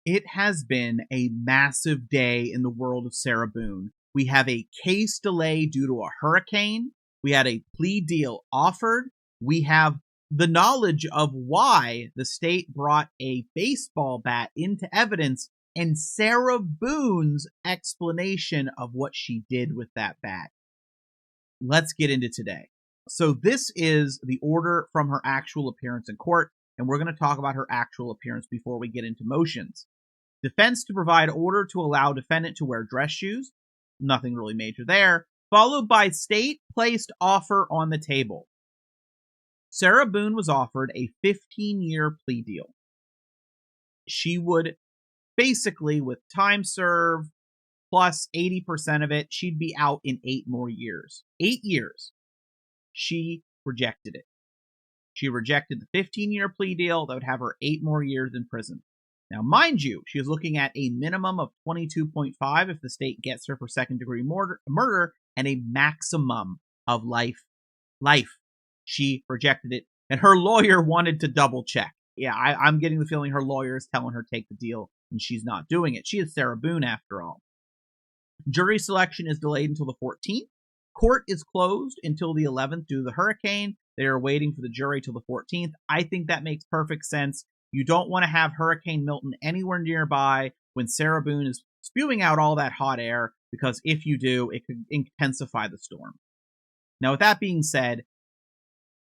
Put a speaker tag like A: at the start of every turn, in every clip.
A: It has been a massive day in the world of Sarah Boone. We have a case delay due to a hurricane. We had a plea deal offered. We have the knowledge of why the state brought a baseball bat into evidence and Sarah Boone's explanation of what she did with that bat. Let's get into today. So this is the order from her actual appearance in court, and we're going to talk about her actual appearance before we get into motions. Defense to provide order to allow defendant to wear dress shoes. Nothing really major there. Followed by state placed offer on the table. Sarah Boone was offered a 15-year plea deal. She would basically, with time served plus 80% of it, she'd be out in 8 more years. 8 years. She rejected it. She rejected the 15-year plea deal that would have her 8 more years in prison. Now, mind you, she was looking at a minimum of 22.5 if the state gets her for second-degree murder, and a maximum of life. She rejected it, and her lawyer wanted to double-check. Yeah, I'm getting the feeling her lawyer is telling her take the deal, and she's not doing it. She is Sarah Boone, after all. Jury selection is delayed until the 14th. Court is closed until the 11th due to the hurricane. They are waiting for the jury till the 14th. I think that makes perfect sense. You don't want to have Hurricane Milton anywhere nearby when Sarah Boone is spewing out all that hot air, because if you do, it could intensify the storm. Now, with that being said,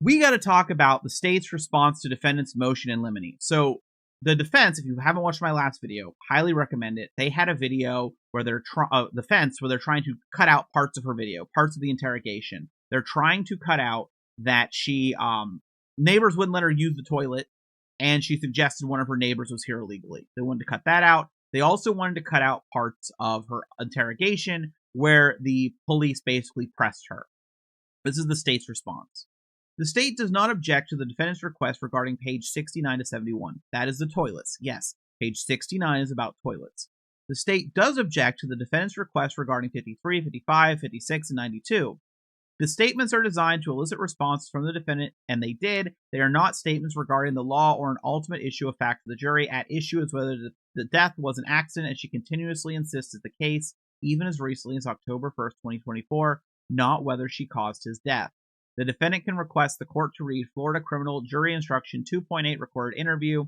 A: we got to talk about the state's response to defendant's motion in limine. So the defense, if you haven't watched my last video, highly recommend it. They had a video where they're trying to cut out parts of her video, parts of the interrogation. They're trying to cut out that she neighbors wouldn't let her use the toilet, and she suggested one of her neighbors was here illegally. They wanted to cut that out. They also wanted to cut out parts of her interrogation where the police basically pressed her. This is the state's response. The state does not object to the defendant's request regarding page 69 to 71. That is the toilets. Yes, page 69 is about toilets. The state does object to the defendant's request regarding 53, 55, 56, and 92. The statements are designed to elicit responses from the defendant, and they did. They are not statements regarding the law or an ultimate issue of fact to the jury. At issue is whether the death was an accident, and she continuously insists is the case, even as recently as October 1st, 2024, not whether she caused his death. The defendant can request the court to read Florida Criminal Jury Instruction 2.8 recorded interview.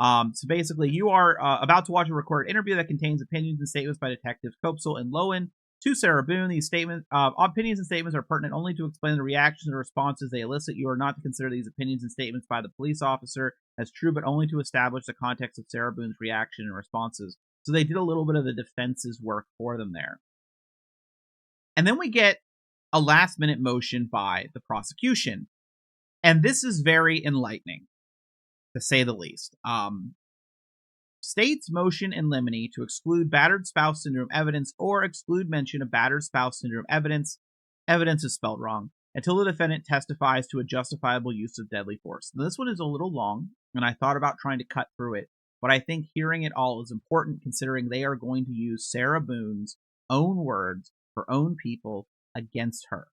A: So basically, you are about to watch a recorded interview that contains opinions and statements by Detectives Copsell and Lowen to Sarah Boone. These opinions and statements are pertinent only to explain the reactions and responses they elicit. You are not to consider these opinions and statements by the police officer as true, but only to establish the context of Sarah Boone's reaction and responses. So they did a little bit of the defense's work for them there. And then we get a last-minute motion by the prosecution. And this is very enlightening, to say the least. State's motion in limine to exclude battered spouse syndrome evidence or exclude mention of battered spouse syndrome evidence is spelled wrong, until the defendant testifies to a justifiable use of deadly force. Now, this one is a little long, and I thought about trying to cut through it, but I think hearing it all is important considering they are going to use Sarah Boone's own words, her own people, against her.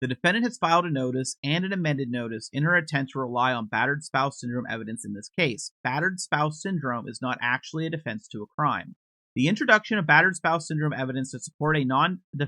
A: The defendant has filed a notice and an amended notice in her attempt to rely on battered spouse syndrome evidence in this case. Battered spouse syndrome is not actually a defense to a crime. The introduction of battered spouse syndrome evidence to support a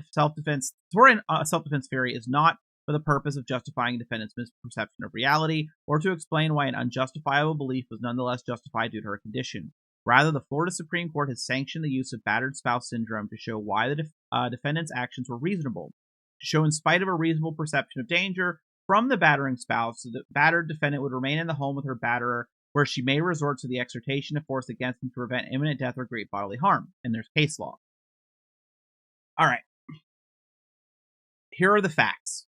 A: self-defense theory is not for the purpose of justifying a defendant's misperception of reality or to explain why an unjustifiable belief was nonetheless justified due to her condition. Rather, the Florida Supreme Court has sanctioned the use of battered spouse syndrome to show why the defendant's actions were reasonable. To show in spite of a reasonable perception of danger from the battering spouse, the battered defendant would remain in the home with her batterer, where she may resort to the exertion of force against him to prevent imminent death or great bodily harm. And there's case law. All right. Here are the facts.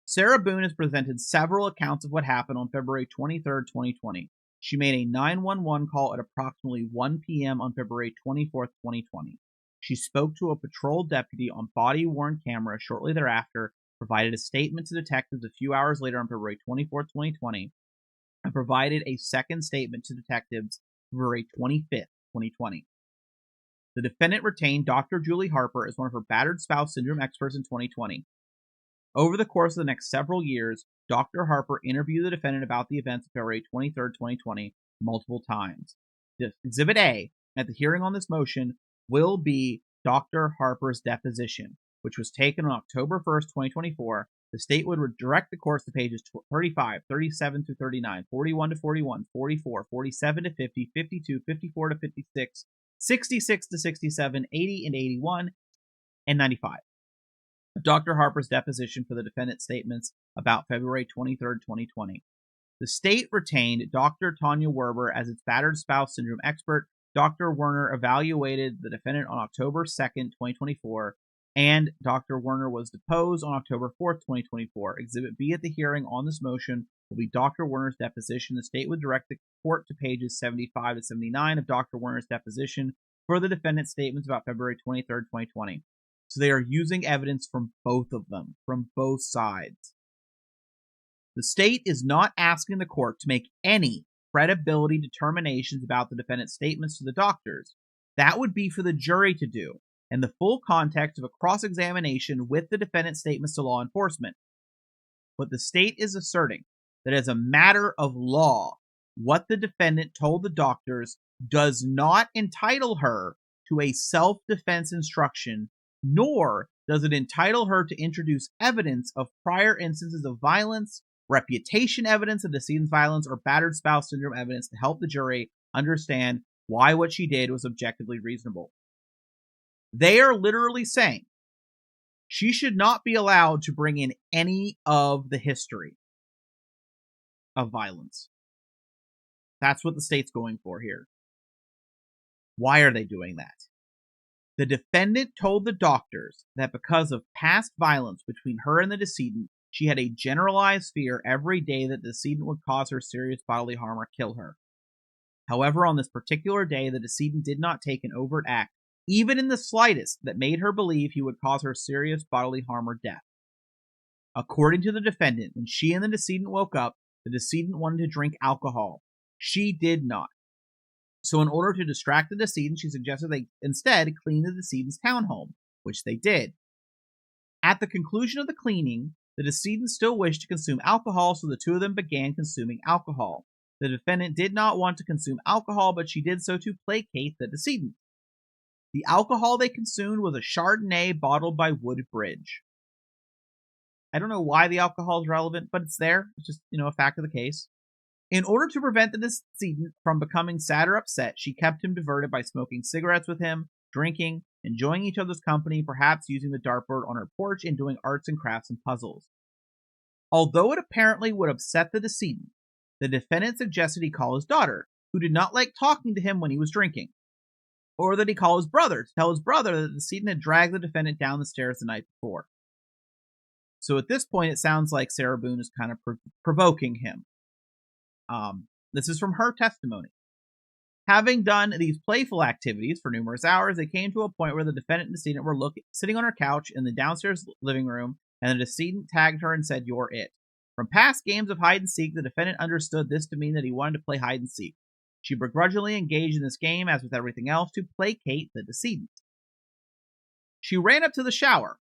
A: Sarah Boone has presented several accounts of what happened on February 23rd, 2020. She made a 911 call at approximately 1 p.m. on February 24th, 2020. She spoke to a patrol deputy on body-worn camera shortly thereafter, provided a statement to detectives a few hours later on February 24th, 2020, and provided a second statement to detectives February 25th, 2020. The defendant retained Dr. Julie Harper as one of her battered spouse syndrome experts in 2020. Over the course of the next several years, Dr. Harper interviewed the defendant about the events of February 23rd, 2020, multiple times. Exhibit A at the hearing on this motion will be Dr. Harper's deposition, which was taken on October 1st, 2024. The state would direct the courts to pages 35, 37 through 39, 41 to 41, 44, 47 to 50, 52, 54 to 56, 66 to 67, 80 and 81, and 95. Dr. Harper's deposition for the defendant's statements about February 23rd, 2020. The state retained Dr. Tanya Werber as its battered spouse syndrome expert. Dr. Werner evaluated the defendant on October 2nd, 2024, and Dr. Werner was deposed on October 4th, 2024. Exhibit B at the hearing on this motion will be Dr. Werner's deposition. The state would direct the court to pages 75 to 79 of Dr. Werner's deposition for the defendant's statements about February 23rd, 2020. So they are using evidence from both of them, from both sides. The state is not asking the court to make any credibility determinations about the defendant's statements to the doctors. That would be for the jury to do, and the full context of a cross-examination with the defendant's statements to law enforcement. But the state is asserting that as a matter of law, what the defendant told the doctors does not entitle her to a self-defense instruction, nor does it entitle her to introduce evidence of prior instances of violence, reputation evidence of decedent's violence, or battered spouse syndrome evidence to help the jury understand why what she did was objectively reasonable. They are literally saying she should not be allowed to bring in any of the history of violence. That's what the state's going for here. Why are they doing that? The defendant told the doctors that because of past violence between her and the decedent, she had a generalized fear every day that the decedent would cause her serious bodily harm or kill her. However, on this particular day, the decedent did not take an overt act, even in the slightest, that made her believe he would cause her serious bodily harm or death. According to the defendant, when she and the decedent woke up, the decedent wanted to drink alcohol. She did not. So in order to distract the decedent, she suggested they instead clean the decedent's townhome, which they did. At the conclusion of the cleaning, the decedent still wished to consume alcohol, so the two of them began consuming alcohol. The defendant did not want to consume alcohol, but she did so to placate the decedent. The alcohol they consumed was a Chardonnay bottled by Woodbridge. I don't know why the alcohol is relevant, but it's there. It's just, a fact of the case. In order to prevent the decedent from becoming sad or upset, she kept him diverted by smoking cigarettes with him, drinking, enjoying each other's company, perhaps using the dartboard on her porch and doing arts and crafts and puzzles. Although it apparently would upset the decedent, the defendant suggested he call his daughter, who did not like talking to him when he was drinking, or that he call his brother to tell his brother that the decedent had dragged the defendant down the stairs the night before. So at this point, it sounds like Sarah Boone is kind of provoking him. This is from her testimony. Having done these playful activities for numerous hours, they came to a point where the defendant and decedent were sitting on her couch in the downstairs living room, and the decedent tagged her and said, "You're it." From past games of hide and seek, the defendant understood this to mean that he wanted to play hide and seek. She begrudgingly engaged in this game, as with everything else, to placate the decedent. She ran up to the shower.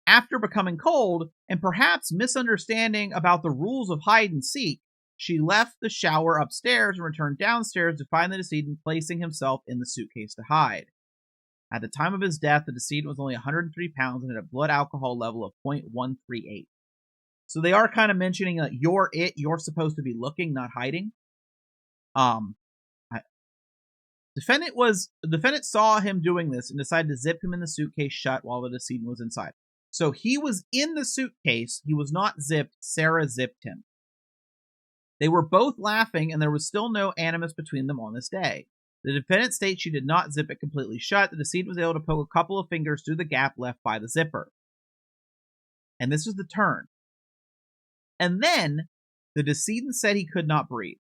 A: After becoming cold, and perhaps misunderstanding about the rules of hide and seek, she left the shower upstairs and returned downstairs to find the decedent placing himself in the suitcase to hide. At the time of his death, the decedent was only 103 pounds and had a blood alcohol level of 0.138. So they are kind of mentioning that you're it, you're supposed to be looking, not hiding. The defendant saw him doing this and decided to zip him in the suitcase shut while the decedent was inside. So he was in the suitcase, he was not zipped, Sarah zipped him. They were both laughing, and there was still no animus between them on this day. The defendant states she did not zip it completely shut. The decedent was able to poke a couple of fingers through the gap left by the zipper. And this was the turn. And then, the decedent said he could not breathe.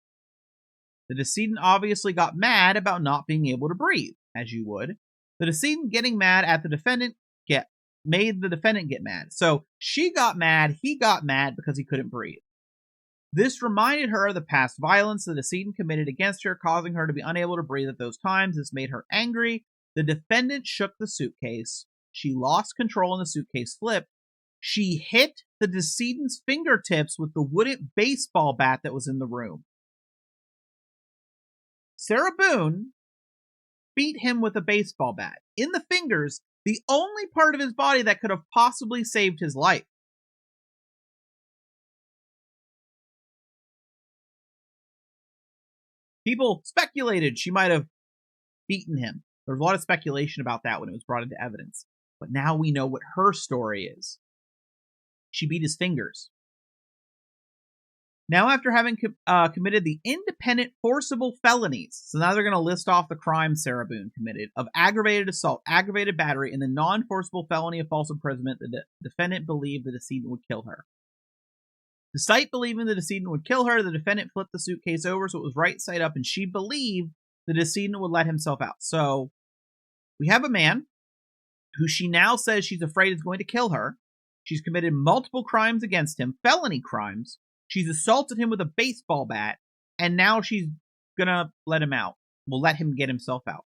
A: The decedent obviously got mad about not being able to breathe, as you would. The decedent getting mad at the defendant made the defendant get mad. So she got mad, he got mad because he couldn't breathe. This reminded her of the past violence the decedent committed against her, causing her to be unable to breathe at those times. This made her angry. The defendant shook the suitcase. She lost control and the suitcase flipped. She hit the decedent's fingertips with the wooden baseball bat that was in the room. Sarah Boone beat him with a baseball bat in the fingers, the only part of his body that could have possibly saved his life. People speculated she might have beaten him. There was a lot of speculation about that when it was brought into evidence. But now we know what her story is. She beat his fingers. Now, after having committed the independent forcible felonies, so now they're going to list off the crimes Sarah Boone committed of aggravated assault, aggravated battery, and the non-forcible felony of false imprisonment, the defendant believed the decedent would kill her. Despite believing the decedent would kill her, the defendant flipped the suitcase over so it was right side up, and she believed the decedent would let himself out. So we have a man who she now says she's afraid is going to kill her. She's committed multiple crimes against him, felony crimes. She's assaulted him with a baseball bat, and now she's gonna let him out. Will let him get himself out.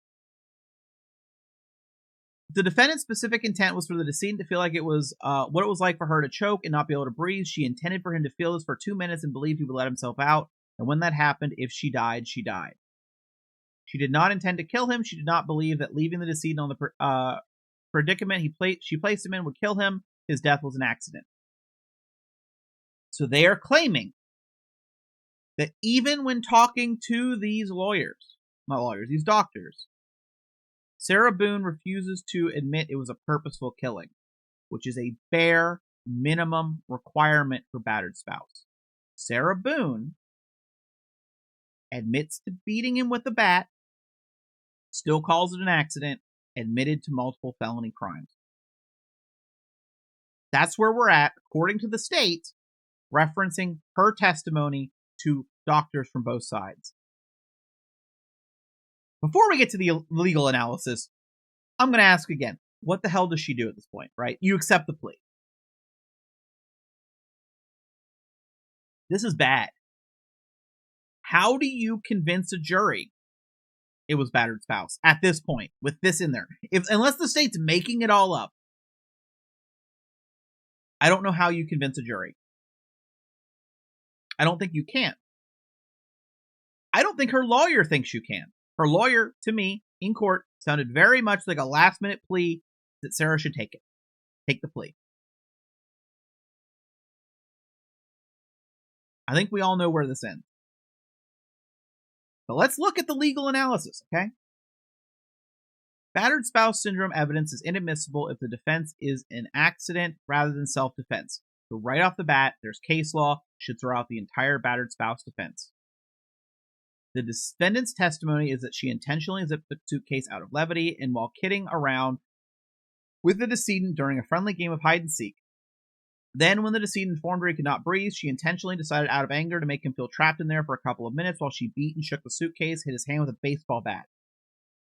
A: The defendant's specific intent was for the decedent to feel like it was what it was like for her to choke and not be able to breathe. She intended for him to feel this for 2 minutes and believed he would let himself out. And when that happened, if she died, she died. She did not intend to kill him. She did not believe that leaving the decedent on the predicament she placed him in would kill him. His death was an accident. So they are claiming that even when talking to these these doctors, Sarah Boone refuses to admit it was a purposeful killing, which is a bare minimum requirement for battered spouse. Sarah Boone admits to beating him with a bat, still calls it an accident, admitted to multiple felony crimes. That's where we're at, according to the state, referencing her testimony to doctors from both sides. Before we get to the legal analysis, I'm going to ask again, what the hell does she do at this point, right? You accept the plea. This is bad. How do you convince a jury it was battered spouse at this point with this in there? Unless the state's making it all up, I don't know how you convince a jury. I don't think you can. I don't think her lawyer thinks you can. Her lawyer, to me, in court, sounded very much like a last-minute plea that Sarah should take it. Take the plea. I think we all know where this ends. But let's look at the legal analysis, okay? Battered spouse syndrome evidence is inadmissible if the defense is an accident rather than self-defense. So right off the bat, there's case law, should throw out the entire battered spouse defense. The defendant's testimony is that she intentionally zipped the suitcase out of levity and while kidding around with the decedent during a friendly game of hide and seek. Then, when the decedent informed her he could not breathe, she intentionally decided out of anger to make him feel trapped in there for a couple of minutes while she beat and shook the suitcase, hit his hand with a baseball bat.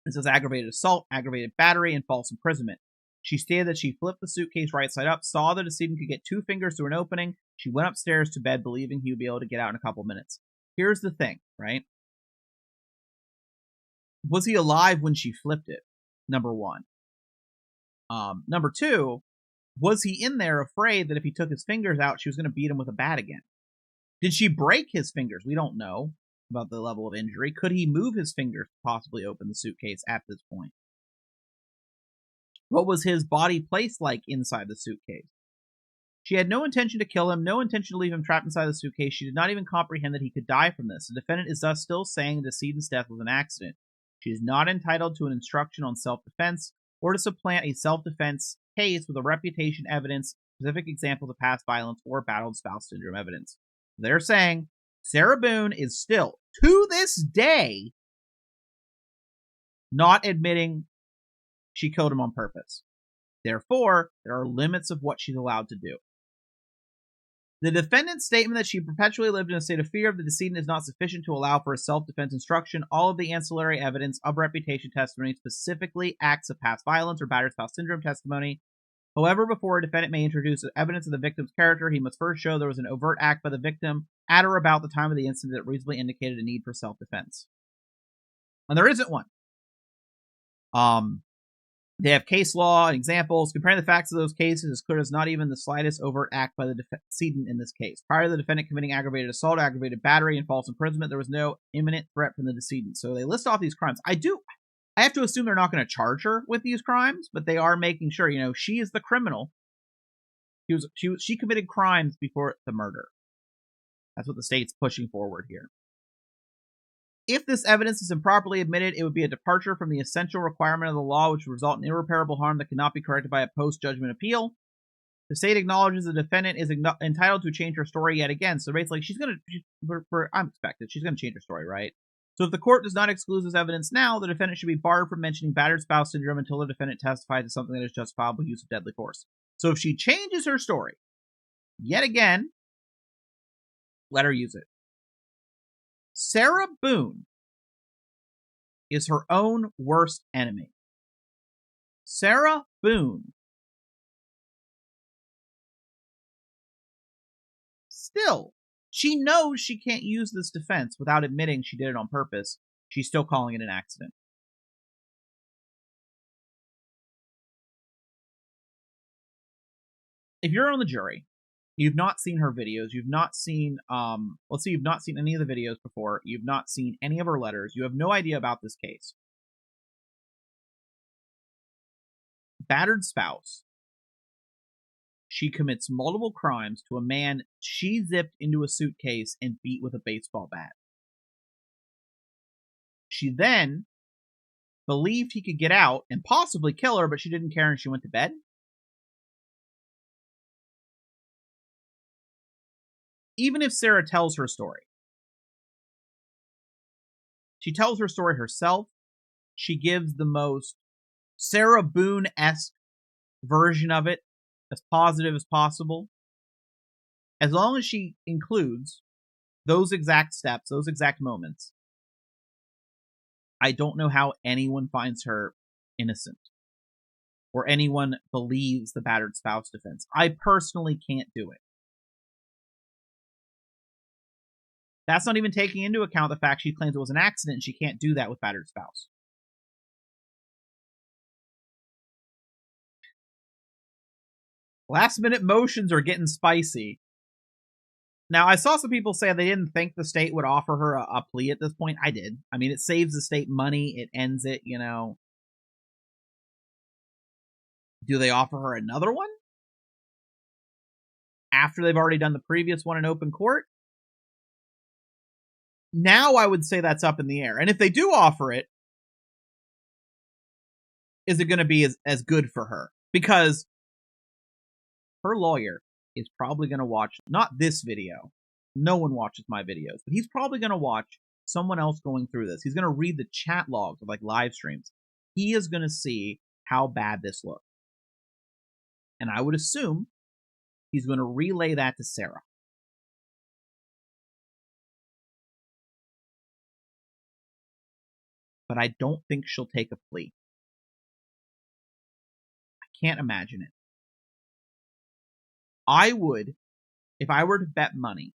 A: This was aggravated assault, aggravated battery, and false imprisonment. She stated that she flipped the suitcase right side up, saw the decedent could get 2 fingers through an opening. She went upstairs to bed believing he would be able to get out in a couple of minutes. Here's the thing, right? Was he alive when she flipped it? Number one. Number two, was he in there afraid that if he took his fingers out, she was going to beat him with a bat again? Did she break his fingers? We don't know about the level of injury. Could he move his fingers to possibly open the suitcase at this point? What was his body placed like inside the suitcase? She had no intention to kill him, no intention to leave him trapped inside the suitcase. She did not even comprehend that he could die from this. The defendant is thus still saying the decedent's death was an accident. She is not entitled to an instruction on self-defense or to supplant a self-defense case with a reputation evidence, specific examples of past violence, or battered spouse syndrome evidence. They're saying Sarah Boone is still, to this day, not admitting she killed him on purpose. Therefore, there are limits of what she's allowed to do. The defendant's statement that she perpetually lived in a state of fear of the decedent is not sufficient to allow for a self-defense instruction. All of the ancillary evidence of reputation testimony, specifically acts of past violence or battered spouse syndrome testimony. However, before a defendant may introduce evidence of the victim's character, he must first show there was an overt act by the victim at or about the time of the incident that reasonably indicated a need for self-defense. And there isn't one. They have case law and examples. Comparing the facts of those cases, it's clear there's not even the slightest overt act by the decedent in this case. Prior to the defendant committing aggravated assault, aggravated battery, and false imprisonment, there was no imminent threat from the decedent. So they list off these crimes. I have to assume they're not going to charge her with these crimes, but they are making sure, she is the criminal. She committed crimes before the murder. That's what the state's pushing forward here. If this evidence is improperly admitted, it would be a departure from the essential requirement of the law, which would result in irreparable harm that cannot be corrected by a post-judgment appeal. The state acknowledges the defendant is entitled to change her story yet again. So basically, I'm expected, she's going to change her story, right? So if the court does not exclude this evidence now, the defendant should be barred from mentioning battered spouse syndrome until the defendant testifies to something that is justifiable use of deadly force. So if she changes her story, yet again, let her use it. Sarah Boone is her own worst enemy. Sarah Boone still, she knows she can't use this defense without admitting she did it on purpose. She's still calling it an accident. If you're on the jury, you've not seen her videos, you've not seen, you've not seen any of the videos before, you've not seen any of her letters, you have no idea about this case. Battered spouse. She commits multiple crimes to a man she zipped into a suitcase and beat with a baseball bat. She then believed he could get out and possibly kill her, but she didn't care and she went to bed. Even if Sarah tells her story, she tells her story herself. She gives the most Sarah Boone-esque version of it, as positive as possible. As long as she includes those exact steps, those exact moments, I don't know how anyone finds her innocent or anyone believes the battered spouse defense. I personally can't do it. That's not even taking into account the fact she claims it was an accident and she can't do that with battered spouse. Last minute motions are getting spicy. Now, I saw some people say they didn't think the state would offer her a plea at this point. I did. I mean, it saves the state money. It ends it, Do they offer her another one? After they've already done the previous one in open court? Now I would say that's up in the air. And if they do offer it, is it going to be as good for her? Because her lawyer is probably going to watch, not this video. No one watches my videos. But he's probably going to watch someone else going through this. He's going to read the chat logs of live streams. He is going to see how bad this looks. And I would assume he's going to relay that to Sarah. But I don't think she'll take a plea. I can't imagine it. I would, if I were to bet money,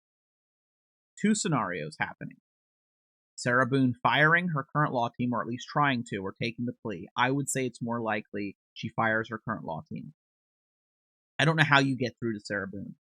A: 2 scenarios happening. Sarah Boone firing her current law team, or at least trying to, or taking the plea. I would say it's more likely she fires her current law team. I don't know how you get through to Sarah Boone.